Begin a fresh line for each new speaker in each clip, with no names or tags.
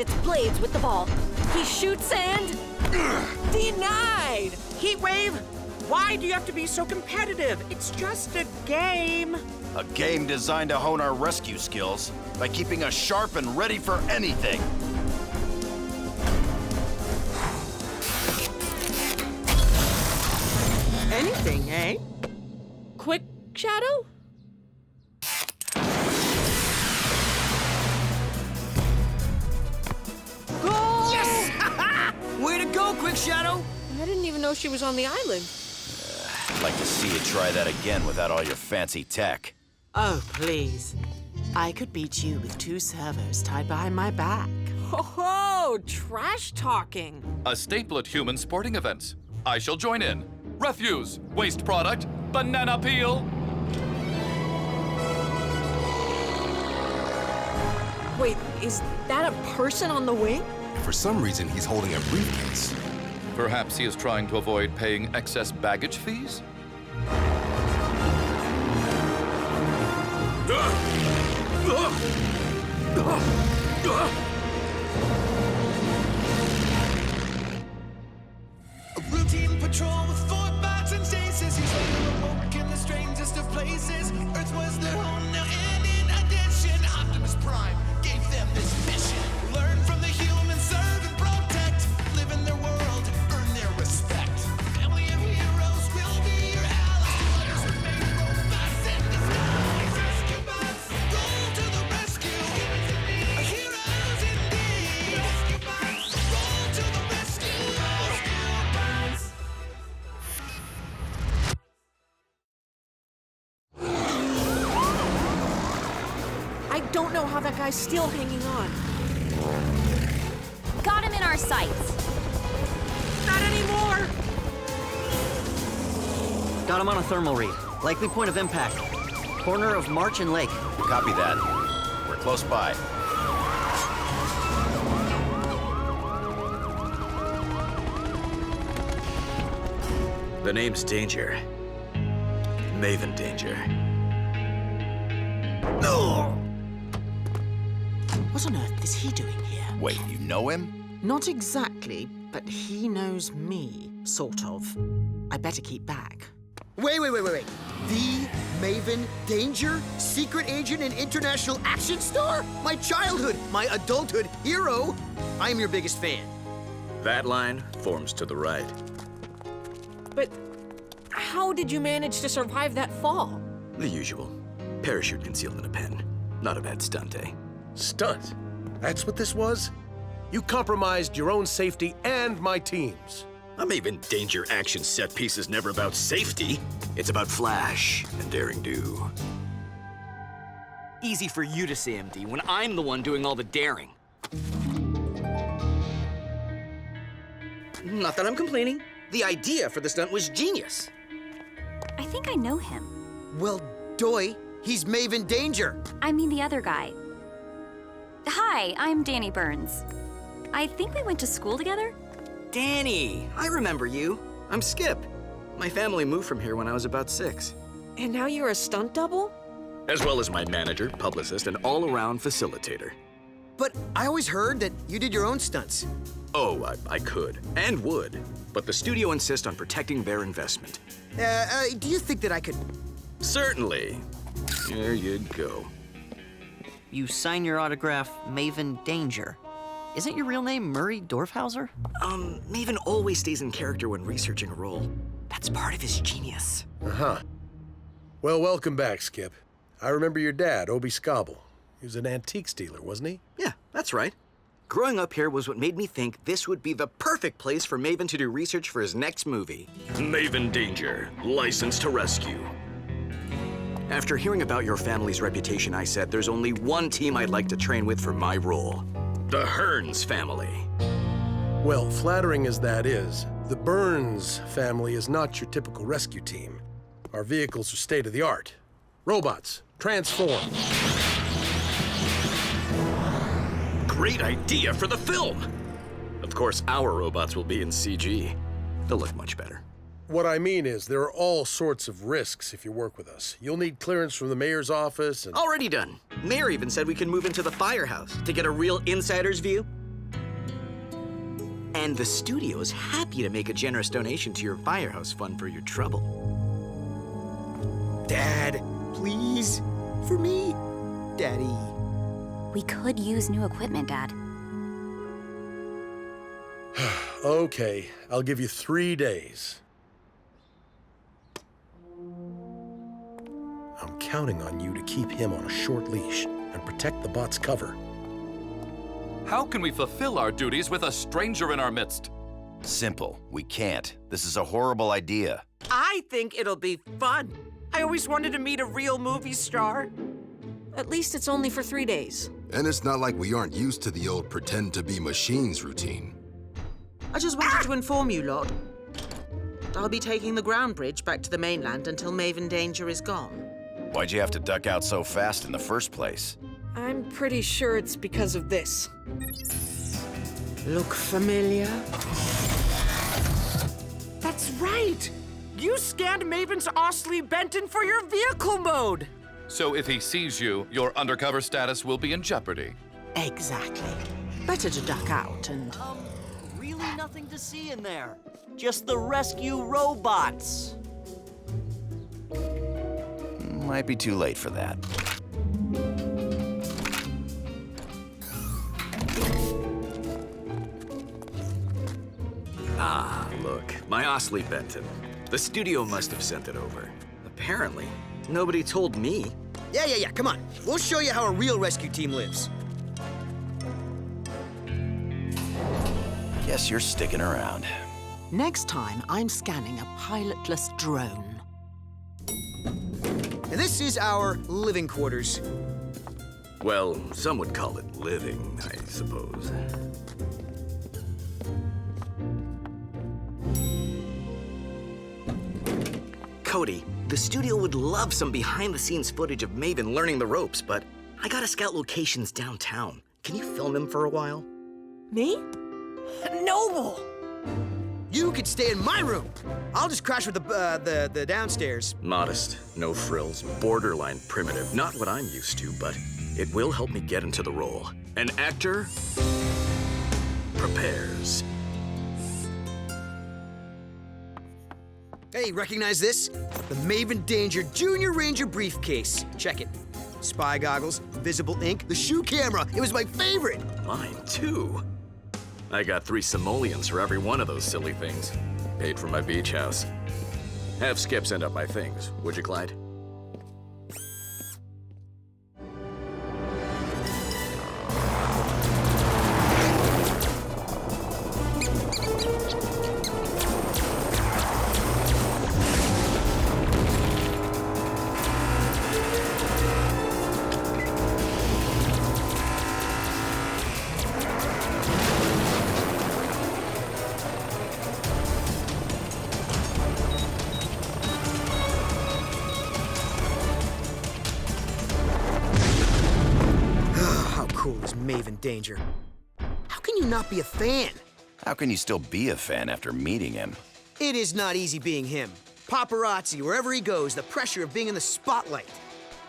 behind its blades with the ball. He shoots and...
Denied! Heatwave, why do you have to be so competitive? It's just a game.
A game designed to hone our rescue skills by keeping us sharp and ready for anything.
Anything, eh?
Quick Shadow? Goal!
Yes! Way to go, Quick Shadow!
I didn't even know she was on the island.
I'd like to see you try that again without all your fancy tech.
Oh, please. I could beat you with 2 servos tied behind my back.
Oh, trash talking.
A staplet human sporting events. I shall join in. Refuse, waste product, banana peel.
Wait, is that a person on the wing?
For some reason, he's holding a briefcase.
Perhaps he is trying to avoid paying excess baggage fees?
A routine patrol with 4 bots and stasis. He's later awoke in the strangest of places. Earth was their home now, and in addition, Optimus Prime gave them this mission. Learn from the humans, serve and protect. Live in their world, earn their respect. Family of heroes will be your allies. Others remain robots in disguise. Rescue bots, roll to the rescue. Heroes indeed. Rescue bots, roll to the rescue. Rescue bots.
I don't know how that guy's still hanging on.
Got him in our sights.
Not anymore!
Got him on a thermal read. Likely point of impact. Corner of March and Lake.
Copy that. We're close by.
The name's Danger. Maven Danger.
What on earth is he doing here?
Wait, you know him?
Not exactly, but he knows me, sort of. I better keep back.
Wait. The Maven Danger? Secret agent and international action star? My childhood, my adulthood hero? I am your biggest fan.
That line forms to the right.
But how did you manage to survive that fall?
The usual. Parachute concealed in a pen. Not a bad stunt, eh?
Stunt? That's what this was? You compromised your own safety and my team's.
A Maven Danger action set piece is never about safety. It's about flash and daring do.
Easy for you to say, MD, when I'm the one doing all the daring. Not that I'm complaining. The idea for the stunt was genius.
I think I know him.
Well, doy, he's Maven Danger.
I mean the other guy. Hi, I'm Danny Burns. I think we went to school together?
Danny, I remember you. I'm Skip. My family moved from here when I was about 6.
And now you're a stunt double?
As well as my manager, publicist, and all-around facilitator.
But I always heard that you did your own stunts.
Oh, I could and would, but the studio insists on protecting their investment.
Do you think that I could...
Certainly. Here you go.
You sign your autograph, Maven Danger. Isn't your real name Murray Dorfhauser? Maven always stays in character when researching a role. That's part of his genius.
Uh-huh. Well, welcome back, Skip. I remember your dad, Obi Scobble. He was an antiques dealer, wasn't he?
Yeah, that's right. Growing up here was what made me think this would be the perfect place for Maven to do research for his next movie.
Maven Danger, licensed to rescue. After hearing about your family's reputation, I said there's only one team I'd like to train with for my role. The Hearns family.
Well, flattering as that is, the Burns family is not your typical rescue team. Our vehicles are state-of-the-art. Robots, transform.
Great idea for the film! Of course, our robots will be in CG. They'll look much better.
What I mean is, there are all sorts of risks if you work with us. You'll need clearance from the mayor's office and...
Already done. Mayor even said we can move into the firehouse to get a real insider's view.
And the studio's happy to make a generous donation to your firehouse fund for your trouble.
Dad, please, for me, Daddy.
We could use new equipment, Dad.
Okay, I'll give you 3 days. I'm counting on you to keep him on a short leash and protect the bot's cover.
How can we fulfill our duties with a stranger in our midst?
Simple. We can't. This is a horrible idea.
I think it'll be fun. I always wanted to meet a real movie star.
At least it's only for 3 days.
And it's not like we aren't used to the old pretend to be machines routine.
I just wanted to inform you lot. I'll be taking the ground bridge back to the mainland until Maven Danger is gone.
Why'd you have to duck out so fast in the first place?
I'm pretty sure it's because of this.
Look familiar? That's right! You scanned Maven's Osley Benton for your vehicle mode!
So if he sees you, your undercover status will be in jeopardy.
Exactly. Better to duck out and...
Really nothing to see in there. Just the rescue robots.
Might be too late for that.
Ah, look, my Osley Benton. The studio must have sent it over. Apparently, nobody told me.
Yeah, come on. We'll show you how a real rescue team lives.
Guess you're sticking around.
Next time, I'm scanning a pilotless drone.
And this is our living quarters.
Well, some would call it living, I suppose. Cody, the studio would love some behind-the-scenes footage of Maven learning the ropes, but I gotta scout locations downtown. Can you film him for a while?
Me? Noble!
You could stay in my room. I'll just crash with the downstairs.
Modest, no frills, borderline primitive. Not what I'm used to, but it will help me get into the role. An actor prepares.
Hey, recognize this? The Maven Danger Junior Ranger briefcase. Check it. Spy goggles, visible ink, the shoe camera. It was my favorite.
Mine too. I got 3 simoleons for every one of those silly things. Paid for my beach house. Have Skip send up my things, would you, Clyde?
Maven Danger. How can you not be a fan?
How can you still be a fan after meeting him?
It is not easy being him. Paparazzi, wherever he goes, the pressure of being in the spotlight.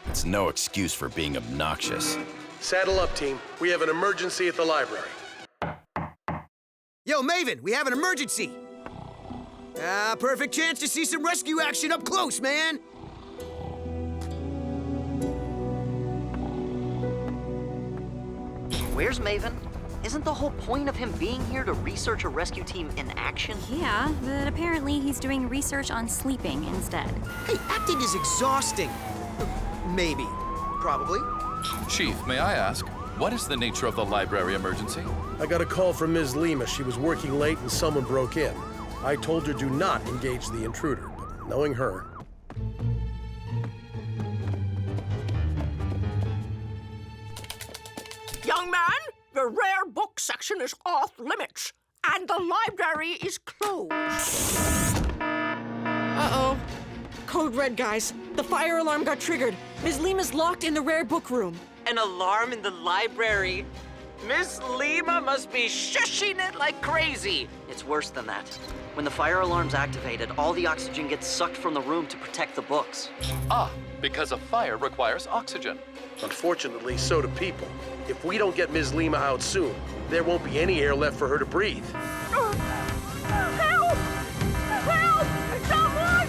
It's no excuse for being obnoxious.
Saddle up, team. We have an emergency at the library.
Yo, Maven, we have an emergency. Perfect chance to see some rescue action up close, man.
Where's Maven? Isn't the whole point of him being here to research a rescue team in action?
Yeah, but apparently he's doing research on sleeping instead.
Hey, acting is exhausting. Maybe. Probably.
Chief, may I ask, what is the nature of the library emergency?
I got a call from Ms. Lima. She was working late and someone broke in. I told her do not engage the intruder, but knowing her...
Young man, the rare book section is off limits, and the library is closed. Uh-oh. Code red, guys. The fire alarm got triggered. Ms. Lima's locked in the rare book room.
An alarm in the library? Miss Lima must be shushing it like crazy.
It's worse than that. When the fire alarm's activated, all the oxygen gets sucked from the room to protect the books.
Ah, because a fire requires oxygen.
Unfortunately, so do people. If we don't get Ms. Lima out soon, there won't be any air left for her to breathe.
Help! Help! Someone!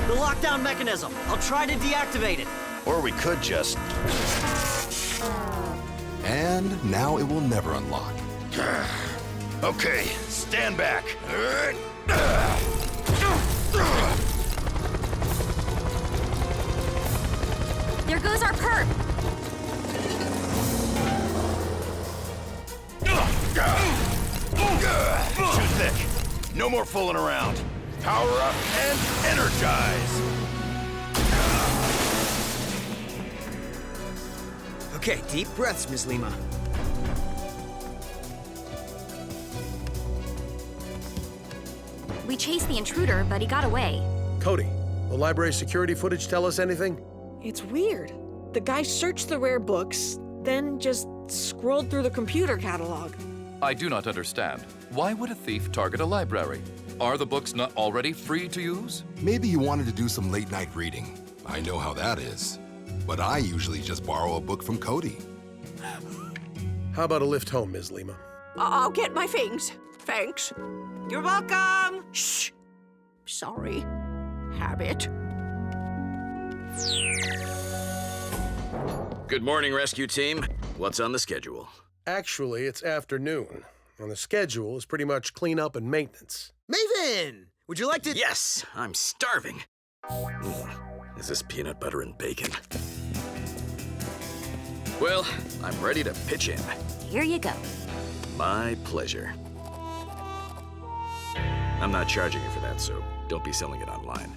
The lockdown mechanism. I'll try to deactivate it.
Or we could just...
And now it will never unlock.
Okay, stand back.
There goes our perp.
Too thick. No more fooling around. Power up and energize.
Okay, deep breaths, Ms. Lima.
We chased the intruder, but he got away.
Cody, will library security footage tell us anything?
It's weird. The guy searched the rare books, then just scrolled through the computer catalog.
I do not understand. Why would a thief target a library? Are the books not already free to use?
Maybe he wanted to do some late-night reading. I know how that is. But I usually just borrow a book from Cody.
How about a lift home, Ms. Lima?
I'll get my things. Thanks.
You're welcome.
Shh. Sorry. Habit.
Good morning, rescue team. What's on the schedule?
Actually, it's afternoon, and the schedule is pretty much cleanup and maintenance.
Maven! Would you like to...
Yes, I'm starving. Is this peanut butter and bacon? Well, I'm ready to pitch in.
Here you go.
My pleasure. I'm not charging you for that, so don't be selling it online.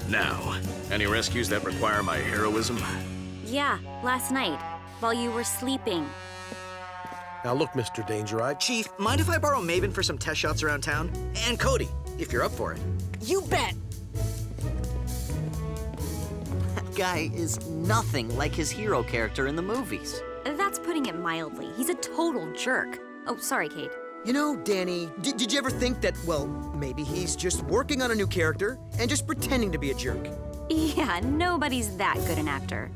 Now, any rescues that require my heroism?
Yeah, last night, while you were sleeping.
Now look, Mr. Danger,
Chief, mind if I borrow Maven for some test shots around town? And Cody, if you're up for it.
You bet!
That guy is nothing like his hero character in the movies.
That's putting it mildly. He's a total jerk. Oh, sorry, Kate.
You know, Danny, did you ever think that, well, maybe he's just working on a new character and just pretending to be a jerk?
Yeah, nobody's that good an actor.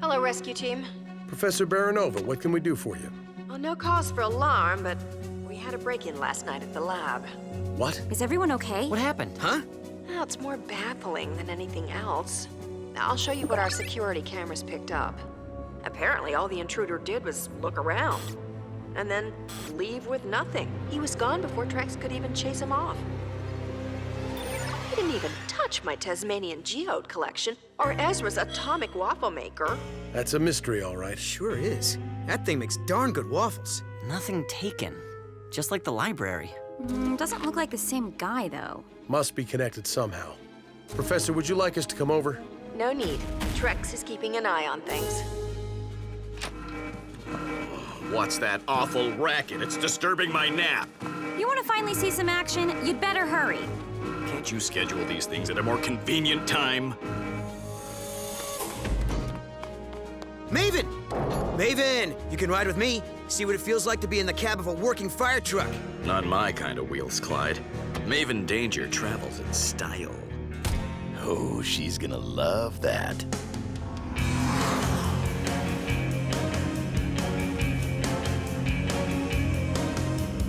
Hello, rescue team.
Professor Baranova, what can we do for you?
Well, no cause for alarm, but we had a break-in last night at the lab.
What?
Is everyone okay?
What happened?
Huh?
Well, it's more baffling than anything else. I'll show you what our security cameras picked up. Apparently, all the intruder did was look around, and then leave with nothing. He was gone before Trex could even chase him off. He didn't even touch my Tasmanian geode collection or Ezra's atomic waffle maker.
That's a mystery, all right.
Sure is. That thing makes darn good waffles.
Nothing taken. Just like the library.
Doesn't look like the same guy, though.
Must be connected somehow. Professor, would you like us to come over?
No need. Trex is keeping an eye on things.
What's that awful racket? It's disturbing my nap.
You want to finally see some action? You'd better hurry.
Can't you schedule these things at a more convenient time?
Maven! Maven, you can ride with me. See what it feels like to be in the cab of a working fire truck.
Not my kind of wheels, Clyde. Maven Danger travels in style.
Oh, she's gonna love that.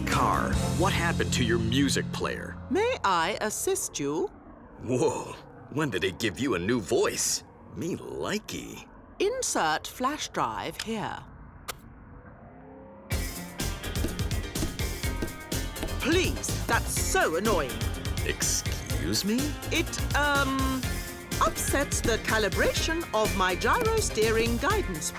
Car, what happened to your music player?
May I assist you?
Whoa, when did it give you a new voice? Me likey.
Insert flash drive here. Please, that's so annoying.
Excuse me?
It, upsets the calibration of my gyro steering guidance.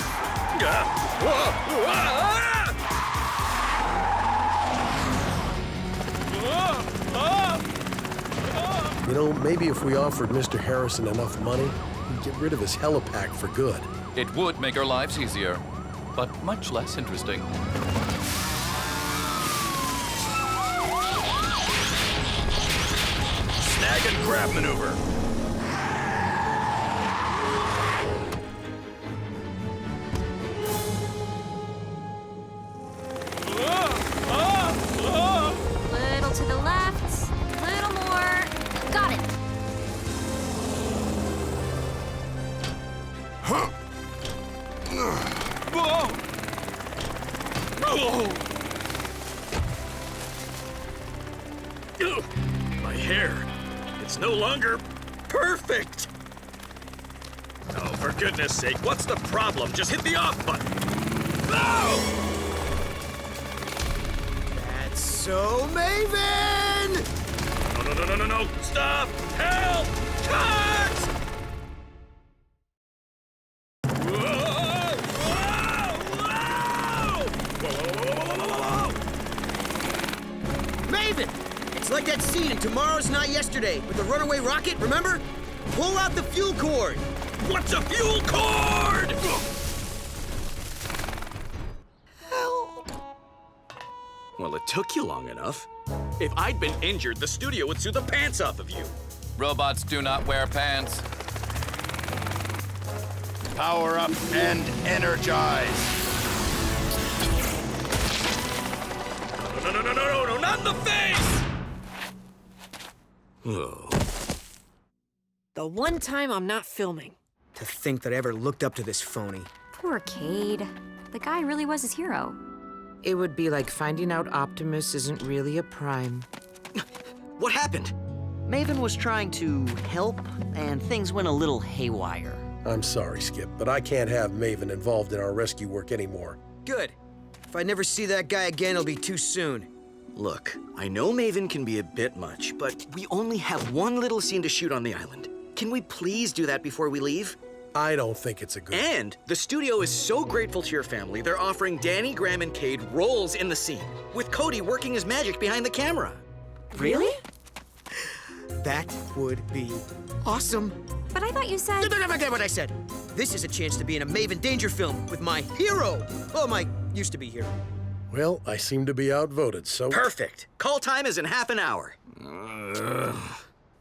You know, maybe if we offered Mr. Harrison enough money, he'd get rid of his helipack for good.
It would make our lives easier, but much less interesting.
Snag and grab maneuver.
Little to the left, little more. Got it.
My hair, it's no longer perfect. Oh, for goodness sake, what's the problem? Just hit the off button. No!
That's so Maven!
No. Stop! Help! Cut!
Maven! It's like that scene in Tomorrow's Not Yesterday with the runaway rocket, remember? Pull out the fuel cord!
What's a fuel cord? Well, it took you long enough. If I'd been injured, the studio would sue the pants off of you.
Robots do not wear pants.
Power up and energize.
No, not in the face! Oh.
The one time I'm not filming.
To think that I ever looked up to this phony.
Poor Cade. The guy really was his hero.
It would be like finding out Optimus isn't really a Prime.
What happened?
Maven was trying to help, and things went a little haywire.
I'm sorry, Skip, but I can't have Maven involved in our rescue work anymore.
Good. If I never see that guy again, it'll be too soon.
Look, I know Maven can be a bit much, but we only have one little scene to shoot on the island. Can we please do that before we leave?
I don't think it's a good...
And the studio is so grateful to your family, they're offering Danny, Graham, and Cade roles in the scene, with Cody working his magic behind the camera.
Really? That would be awesome.
But I thought you said...
Don't forget what I said. This is a chance to be in a Maven Danger film with my hero. Oh, my used-to-be hero.
Well, I seem to be outvoted, so...
Perfect. Call time is in half an hour.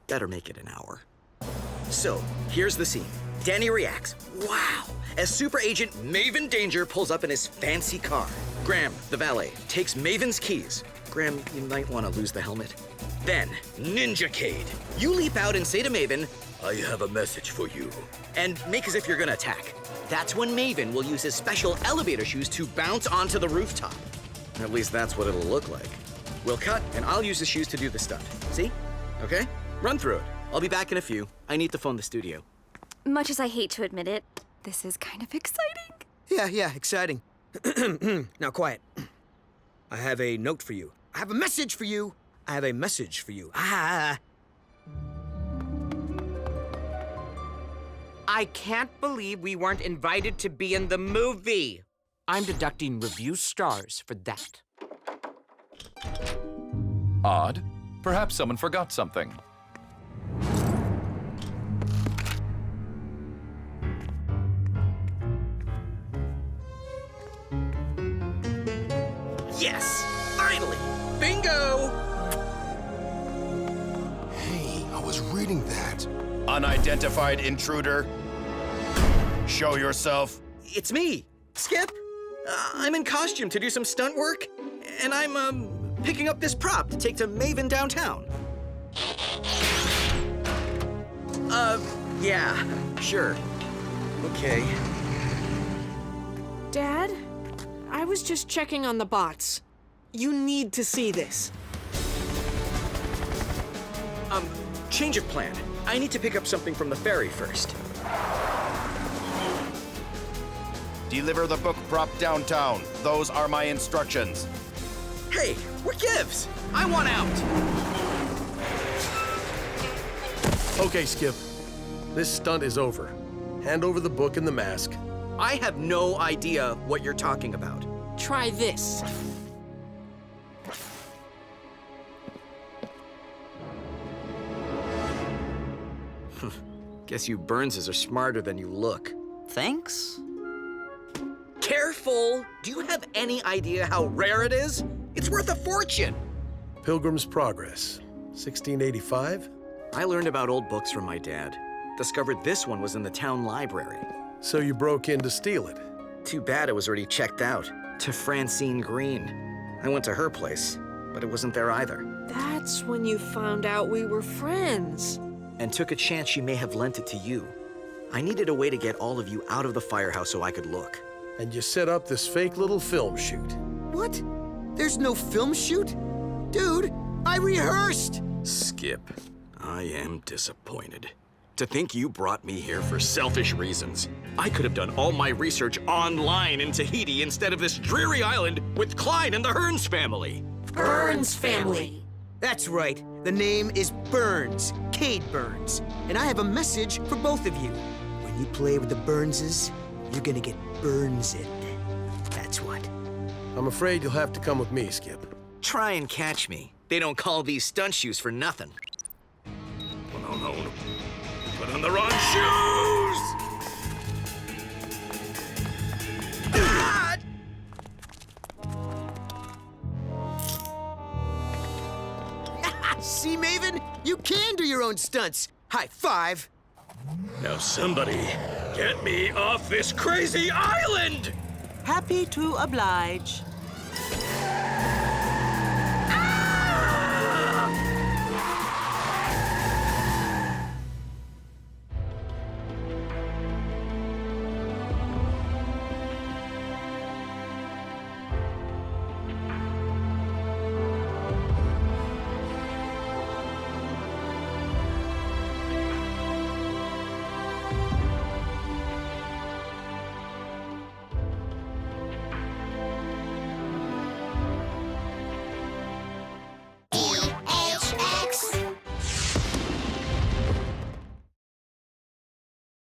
Better make it an hour. So, here's the scene. Danny reacts. Wow! As Super Agent Maven Danger pulls up in his fancy car. Graham, the valet, takes Maven's keys. Graham, you might want to lose the helmet. Then, Ninja Cade. You leap out and say to Maven, I have a message for you. And make as if you're gonna attack. That's when Maven will use his special elevator shoes to bounce onto the rooftop. At least that's what it'll look like. We'll cut, and I'll use the shoes to do the stunt. See? Okay? Run through it. I'll be back in a few. I need to phone the studio.
Much as I hate to admit it, this is kind of exciting.
Yeah, exciting. Now, quiet. I have a note for you. I have a message for you. I have a message for you.
I can't believe we weren't invited to be in the movie. I'm deducting review stars for that.
Odd. Perhaps someone forgot something.
Yes! Finally! Bingo!
Hey, I was reading that.
Unidentified intruder. Show yourself.
It's me, Skip. I'm in costume to do some stunt work, and I'm, picking up this prop to take to Maven downtown. Yeah, sure. Okay.
Dad, I was just checking on the bots. You need to see this.
Change of plan. I need to pick up something from the ferry first.
Deliver the book prop downtown. Those are my instructions.
Hey, what gives? I want out.
Okay, Skip. This stunt is over. Hand over the book and the mask.
I have no idea what you're talking about.
Try this.
Guess you Burnses are smarter than you look.
Thanks?
Careful! Do you have any idea how rare it is? It's worth a fortune.
Pilgrim's Progress, 1685.
I learned about old books from my dad. Discovered this one was in the town library.
So you broke in to steal it?
Too bad it was already checked out. To Francine Green. I went to her place, but it wasn't there either.
That's when you found out we were friends.
And took a chance she may have lent it to you. I needed a way to get all of you out of the firehouse so I could look.
And you set up this fake little film shoot.
What? There's no film shoot? Dude, I rehearsed!
Skip, I am disappointed. To think you brought me here for selfish reasons. I could have done all my research online in Tahiti instead of this dreary island with Klein and the Hearns family.
Burns family.
That's right. The name is Burns, Cade Burns. And I have a message for both of you. When you play with the Burnses, you're gonna get Burnsed. That's what.
I'm afraid you'll have to come with me, Skip.
Try and catch me. They don't call these stunt shoes for nothing. Oh, no. Put on the wrong shoes! Ah!
See, Maven? You can do your own stunts. High five.
Now somebody, get me off this crazy island!
Happy to oblige.